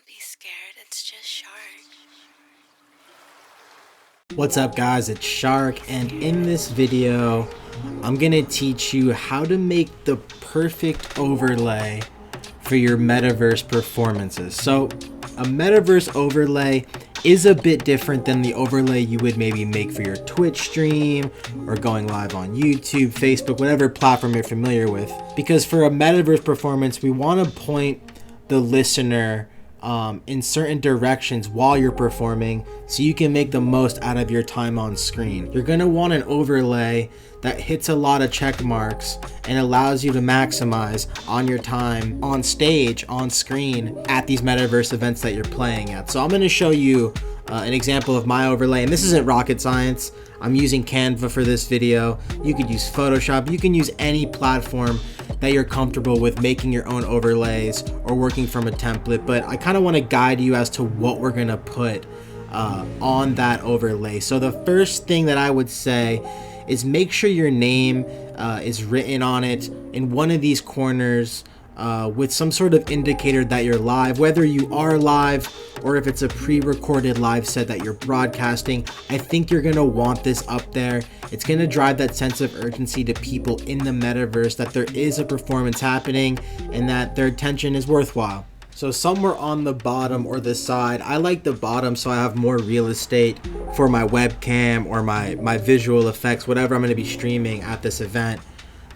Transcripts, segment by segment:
be scared, it's just Shark. What's up guys, it's Shark, and in this video I'm gonna teach you how to make the perfect overlay for your metaverse performances. So a metaverse overlay is a bit different than the overlay you would maybe make for your Twitch stream or going live on YouTube, Facebook, whatever platform you're familiar with. Because for a metaverse performance, we want to point the listener in certain directions while you're performing so you can make the most out of your time on screen. You're going to want an overlay that hits a lot of check marks and allows you to maximize on your time on stage, on screen, at these metaverse events that you're playing at. So I'm going to show you an example of my overlay, and this isn't rocket science. I'm using Canva for this video. You could use Photoshop. You can use any platform that you're comfortable with making your own overlays or working from a template, but I kind of want to guide you as to what we're going to put on that overlay. So the first thing that I would say is make sure your name is written on it in one of these corners with some sort of indicator that you're live, whether you are live or if it's a pre-recorded live set that you're broadcasting. I think you're gonna want this up there. It's gonna drive that sense of urgency to people in the metaverse that there is a performance happening and that their attention is worthwhile. So somewhere on the bottom or the side, I like the bottom so I have more real estate for my webcam or my visual effects, whatever I'm gonna be streaming at this event.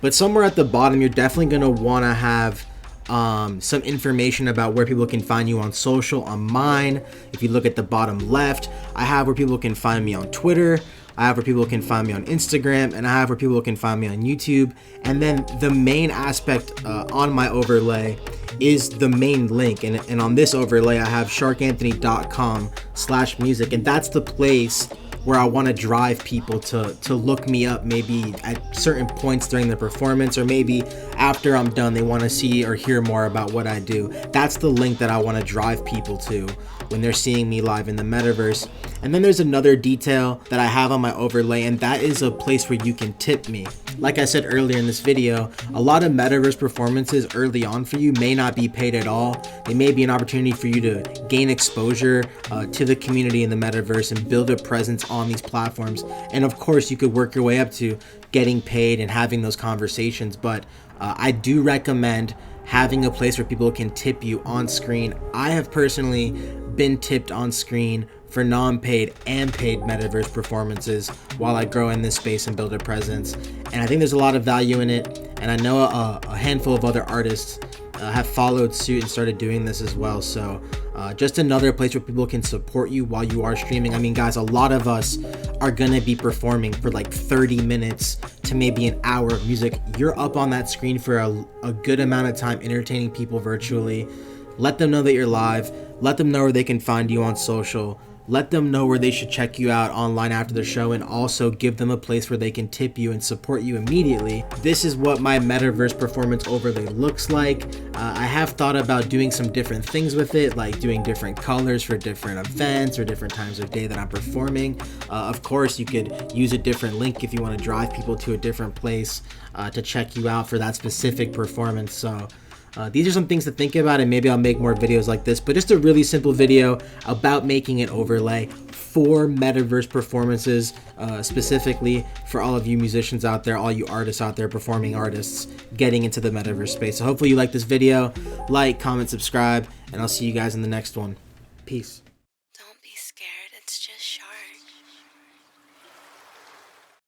But somewhere at the bottom, you're definitely gonna wanna have some information about where people can find you on social. On mine, if you look at the bottom left, I have where people can find me on Twitter, I have where people can find me on Instagram, and I have where people can find me on YouTube. And then the main aspect on my overlay is the main link, and on this overlay I have sharkanthony.com/music, and that's the place where I want to drive people to look me up, maybe at certain points during the performance, or maybe after I'm done they want to see or hear more about what I do. That's the link that I want to drive people to when they're seeing me live in the metaverse. And then there's another detail that I have on my overlay, and that is a place where you can tip me. Like I said earlier in this video, a lot of metaverse performances early on for you may not be paid at all. They may be an opportunity for you to gain exposure to the community in the metaverse and build a presence on these platforms. And of course, you could work your way up to getting paid and having those conversations. But I do recommend having a place where people can tip you on screen. I have personally been tipped on screen for non-paid and paid metaverse performances while I grow in this space and build a presence. And I think there's a lot of value in it. And I know a handful of other artists have followed suit and started doing this as well. So just another place where people can support you while you are streaming. I mean, guys, a lot of us are gonna be performing for like 30 minutes to maybe an hour of music. You're up on that screen for a good amount of time entertaining people virtually. Let them know that you're live. Let them know where they can find you on social. Let them know where they should check you out online after the show, and also give them a place where they can tip you and support you immediately. This is what my metaverse performance overlay looks like. I have thought about doing some different things with it, like doing different colors for different events or different times of day that I'm performing. Of course, you could use a different link if you want to drive people to a different place to check you out for that specific performance. So these are some things to think about, and maybe I'll make more videos like this, but just a really simple video about making an overlay for metaverse performances, specifically for all of you musicians out there, all you artists out there, performing artists getting into the metaverse space. So hopefully you like this video. Like, comment, subscribe, and I'll see you guys in the next one. Peace. Don't be scared, it's just Shark.